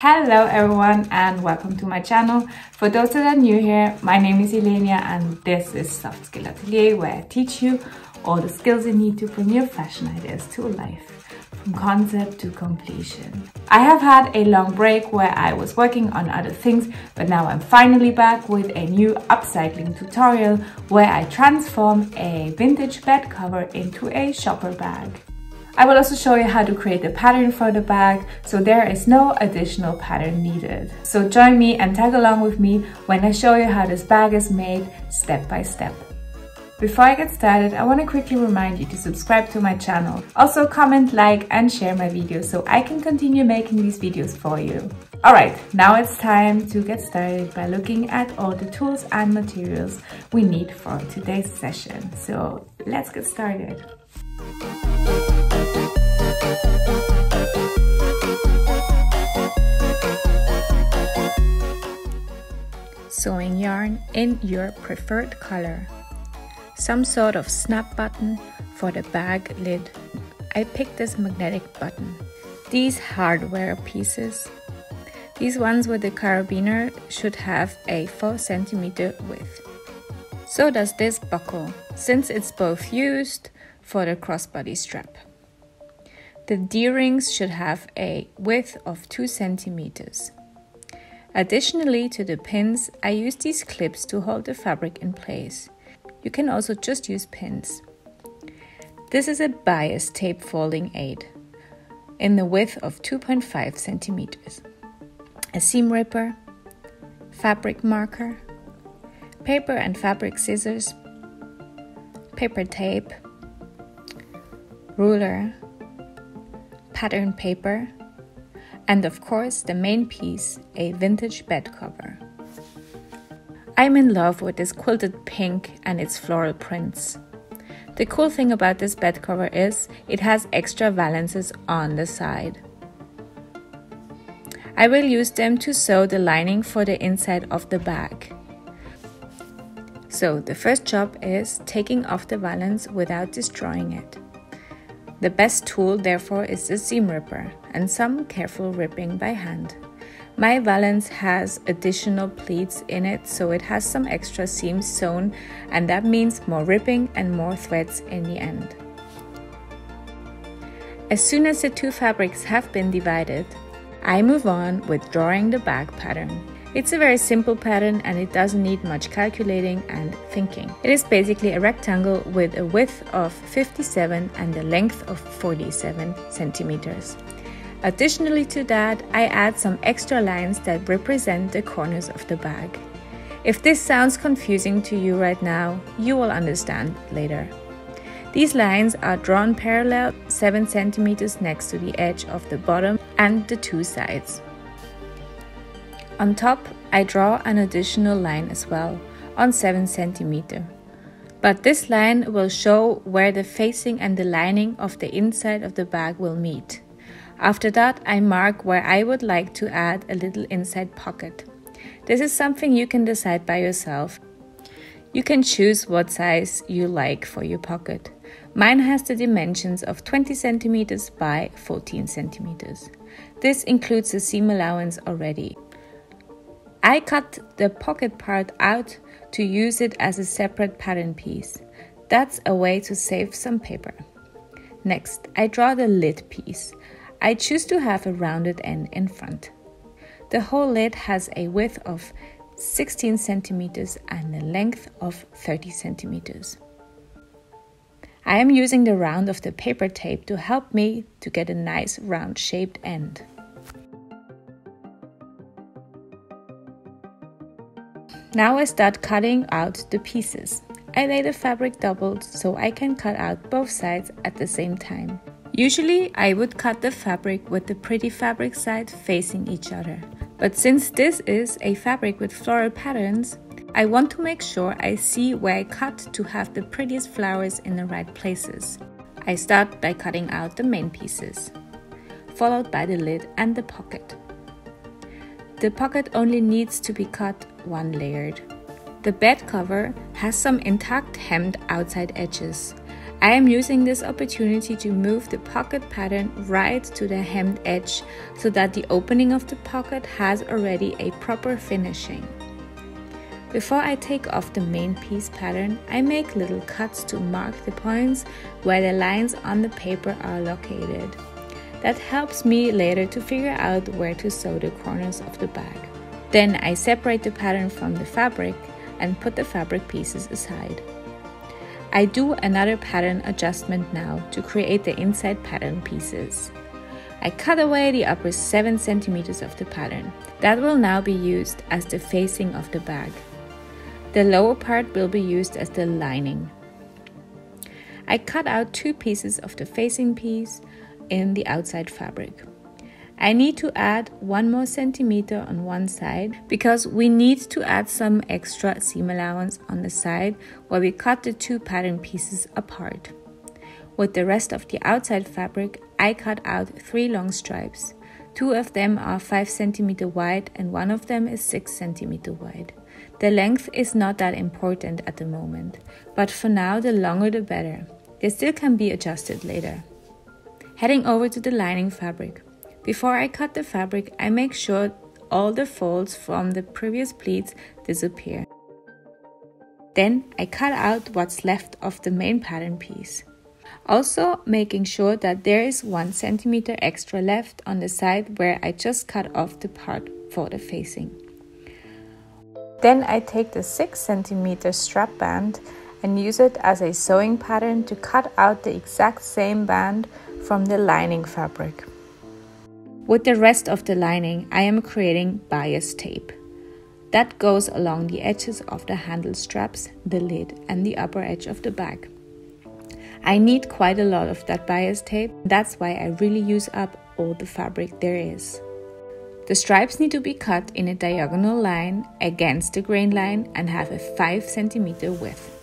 Hello everyone and welcome to my channel. For those that are new here, my name is Ilenia and this is Soft Skill Atelier, where I teach you all the skills you need to bring your fashion ideas to life, from concept to completion. I have had a long break where I was working on other things, but now I'm finally back with a new upcycling tutorial where I transform a vintage bed cover into a shopper bag. I will also show you how to create a pattern for the bag, so there is no additional pattern needed. So join me and tag along with me when I show you how this bag is made step by step. Before I get started, I want to quickly remind you to subscribe to my channel. Also comment, like and share my videos so I can continue making these videos for you. Alright, now it's time to get started by looking at all the tools and materials we need for today's session. So let's get started. Sewing yarn in your preferred color. Some sort of snap button for the bag lid. I picked this magnetic button. These hardware pieces. These ones with the carabiner should have a 4 cm width. So does this buckle, since it's both used for the crossbody strap. The D-rings should have a width of 2 cm. Additionally to the pins, I use these clips to hold the fabric in place. You can also just use pins. This is a bias tape folding aid in the width of 2.5 cm. A seam ripper, fabric marker, paper and fabric scissors, paper tape, ruler, pattern paper, and of course the main piece, a vintage bed cover. I'm in love with this quilted pink and its floral prints. The cool thing about this bed cover is it has extra valances on the side. I will use them to sew the lining for the inside of the bag. So the first job is taking off the valance without destroying it. The best tool therefore is the seam ripper and some careful ripping by hand. My valance has additional pleats in it, so it has some extra seams sewn, and that means more ripping and more threads in the end. As soon as the two fabrics have been divided, I move on with drawing the bag pattern. It's a very simple pattern and it doesn't need much calculating and thinking. It is basically a rectangle with a width of 57 and a length of 47 centimeters. Additionally to that, I add some extra lines that represent the corners of the bag. If this sounds confusing to you right now, you will understand later. These lines are drawn parallel 7 centimeters next to the edge of the bottom and the two sides. On top, I draw an additional line as well, on 7 cm. But this line will show where the facing and the lining of the inside of the bag will meet. After that, I mark where I would like to add a little inside pocket. This is something you can decide by yourself. You can choose what size you like for your pocket. Mine has the dimensions of 20 cm by 14 cm. This includes the seam allowance already. I cut the pocket part out to use it as a separate pattern piece. That's a way to save some paper. Next, I draw the lid piece. I choose to have a rounded end in front. The whole lid has a width of 16 centimeters and a length of 30 centimeters. I am using the round of the paper tape to help me to get a nice round shaped end. Now I start cutting out the pieces. I lay the fabric doubled so I can cut out both sides at the same time. Usually I would cut the fabric with the pretty fabric side facing each other. But since this is a fabric with floral patterns, I want to make sure I see where I cut to have the prettiest flowers in the right places. I start by cutting out the main pieces, followed by the lid and the pocket. The pocket only needs to be cut one layered. The bed cover has some intact hemmed outside edges, I am using this opportunity to move the pocket pattern right to the hemmed edge so that the opening of the pocket has already a proper finishing. Before I take off the main piece pattern, I make little cuts to mark the points where the lines on the paper are located. That helps me later to figure out where to sew the corners of the bag. Then I separate the pattern from the fabric and put the fabric pieces aside. I do another pattern adjustment now to create the inside pattern pieces. I cut away the upper 7 cm of the pattern. That will now be used as the facing of the bag. The lower part will be used as the lining. I cut out 2 pieces of the facing piece in the outside fabric. I need to add 1 more centimeter on one side because we need to add some extra seam allowance on the side where we cut the 2 pattern pieces apart. With the rest of the outside fabric, I cut out 3 long stripes. 2 of them are 5 cm wide and 1 of them is 6 cm wide. The length is not that important at the moment, but for now the longer the better. They still can be adjusted later. Heading over to the lining fabric. Before I cut the fabric, I make sure all the folds from the previous pleats disappear. Then I cut out what's left of the main pattern piece. Also making sure that there is 1 centimeter extra left on the side where I just cut off the part for the facing. Then I take the 6 centimeter strap band and use it as a sewing pattern to cut out the exact same band from the lining fabric. With the rest of the lining, I am creating bias tape. That goes along the edges of the handle straps, the lid, and the upper edge of the bag. I need quite a lot of that bias tape, that's why I really use up all the fabric there is. The stripes need to be cut in a diagonal line against the grain line and have a 5 cm width.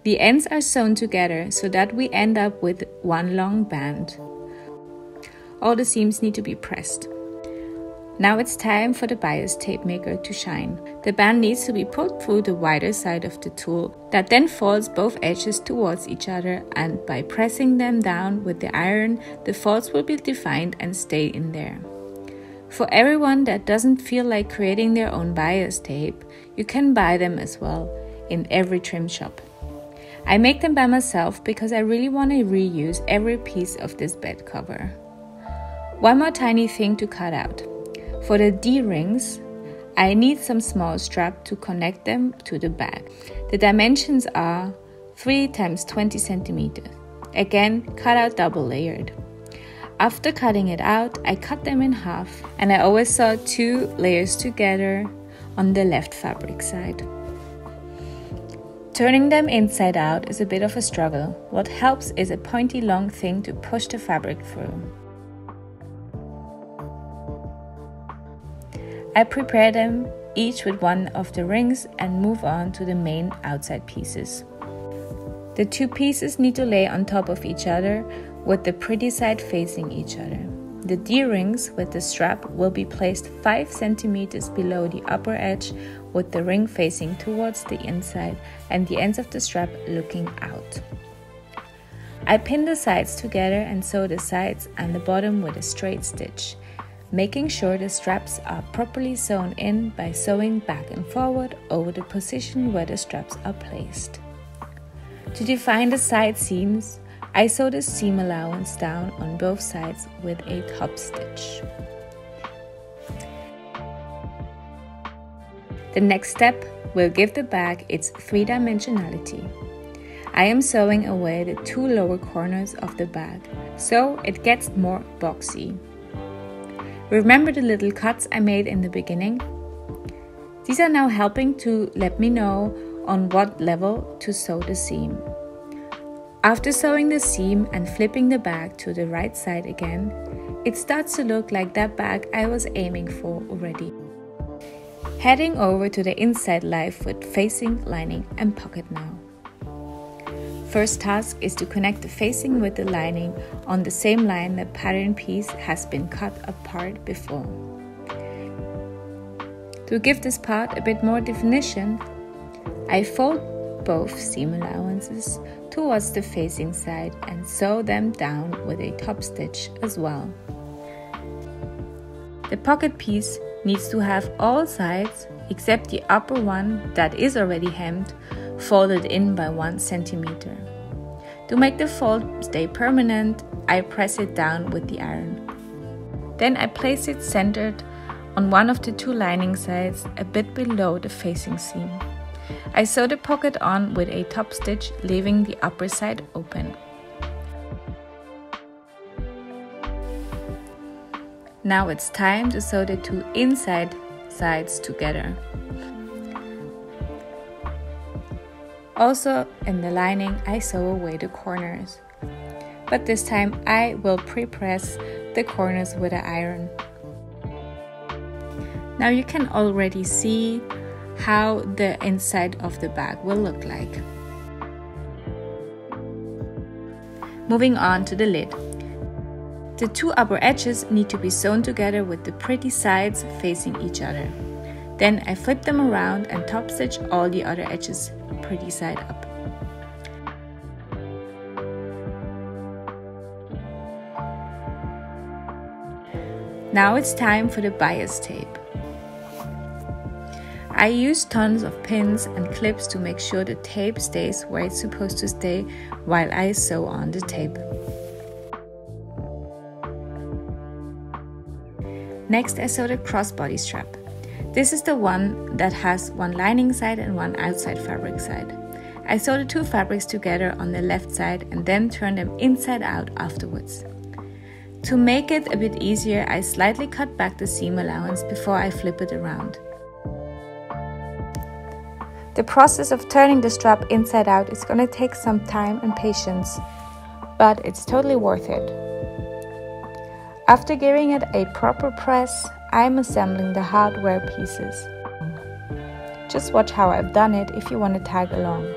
The ends are sewn together so that we end up with one long band. All the seams need to be pressed. Now it's time for the bias tape maker to shine. The band needs to be pulled through the wider side of the tool. That then folds both edges towards each other, and by pressing them down with the iron, the folds will be defined and stay in there. For everyone that doesn't feel like creating their own bias tape, you can buy them as well in every trim shop. I make them by myself because I really want to reuse every piece of this bed cover. One more tiny thing to cut out. For the D-rings, I need some small strap to connect them to the bag. The dimensions are 3 × 20 cm. Again, cut out double layered. After cutting it out, I cut them in half, and I always sew 2 layers together on the left fabric side. Turning them inside out is a bit of a struggle. What helps is a pointy long thing to push the fabric through. I prepare them each with one of the rings and move on to the main outside pieces. The 2 pieces need to lay on top of each other with the pretty side facing each other. The D-rings with the strap will be placed 5 cm below the upper edge with the ring facing towards the inside and the ends of the strap looking out. I pin the sides together and sew the sides and the bottom with a straight stitch, making sure the straps are properly sewn in by sewing back and forward over the position where the straps are placed. To define the side seams, I sew the seam allowance down on both sides with a top stitch. The next step will give the bag its 3-dimensionality. I am sewing away the 2 lower corners of the bag, so it gets more boxy. Remember the little cuts I made in the beginning? These are now helping to let me know on what level to sew the seam. After sewing the seam and flipping the bag to the right side again, it starts to look like that bag I was aiming for already. Heading over to the inside life with facing, lining and pocket now. First task is to connect the facing with the lining on the same line the pattern piece has been cut apart before. To give this part a bit more definition, I fold both seam allowances towards the facing side and sew them down with a top stitch as well. The pocket piece needs to have all sides except the upper one that is already hemmed folded in by 1 centimeter. To make the fold stay permanent, I press it down with the iron. Then I place it centered on one of the 2 lining sides a bit below the facing seam. I sew the pocket on with a top stitch, leaving the upper side open. Now it's time to sew the 2 inside sides together. Also in the lining I sew away the corners, but this time I will pre-press the corners with an iron. Now you can already see how the inside of the bag will look like. Moving on to the lid. The 2 upper edges need to be sewn together with the pretty sides facing each other. Then I flip them around and top stitch all the other edges pretty side up. Now it's time for the bias tape. I use tons of pins and clips to make sure the tape stays where it's supposed to stay while I sew on the tape. Next I sew the crossbody strap. This is the one that has 1 lining side and 1 outside fabric side. I sew the 2 fabrics together on the left side and then turn them inside out afterwards. To make it a bit easier, I slightly cut back the seam allowance before I flip it around. The process of turning the strap inside out is going to take some time and patience, but it's totally worth it. After giving it a proper press, I'm assembling the hardware pieces. Just watch how I've done it if you want to tag along.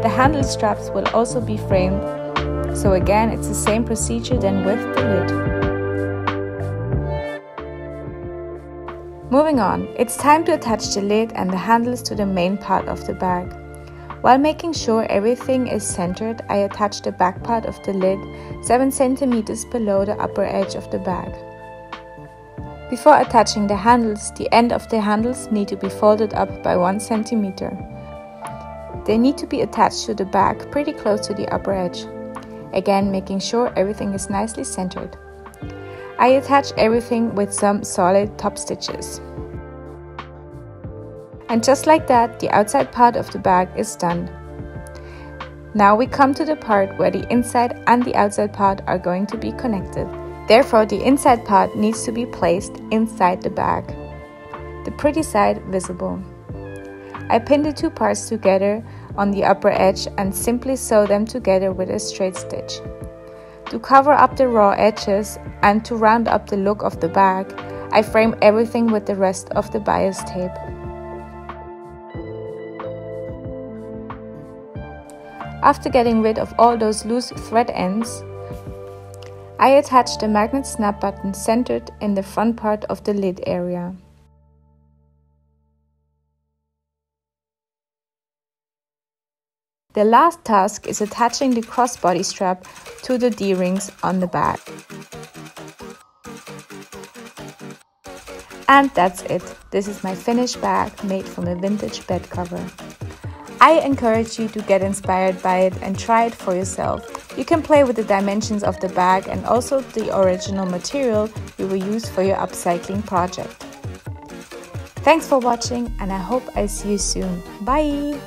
The handle straps will also be framed, so again it's the same procedure then with the lid. Moving on, it's time to attach the lid and the handles to the main part of the bag. While making sure everything is centered, I attach the back part of the lid 7 cm below the upper edge of the bag. Before attaching the handles, the end of the handles need to be folded up by 1 cm. They need to be attached to the bag pretty close to the upper edge. Again, making sure everything is nicely centered. I attach everything with some solid top stitches. And just like that, the outside part of the bag is done. Now we come to the part where the inside and the outside part are going to be connected. Therefore, the inside part needs to be placed inside the bag, the pretty side visible. I pin the 2 parts together on the upper edge and simply sew them together with a straight stitch. To cover up the raw edges and to round up the look of the bag, I frame everything with the rest of the bias tape. After getting rid of all those loose thread ends, I attach the magnet snap button centered in the front part of the lid area. The last task is attaching the crossbody strap to the D-rings on the bag. And that's it. This is my finished bag made from a vintage bed cover. I encourage you to get inspired by it and try it for yourself. You can play with the dimensions of the bag and also the original material you will use for your upcycling project. Thanks for watching and I hope I see you soon. Bye!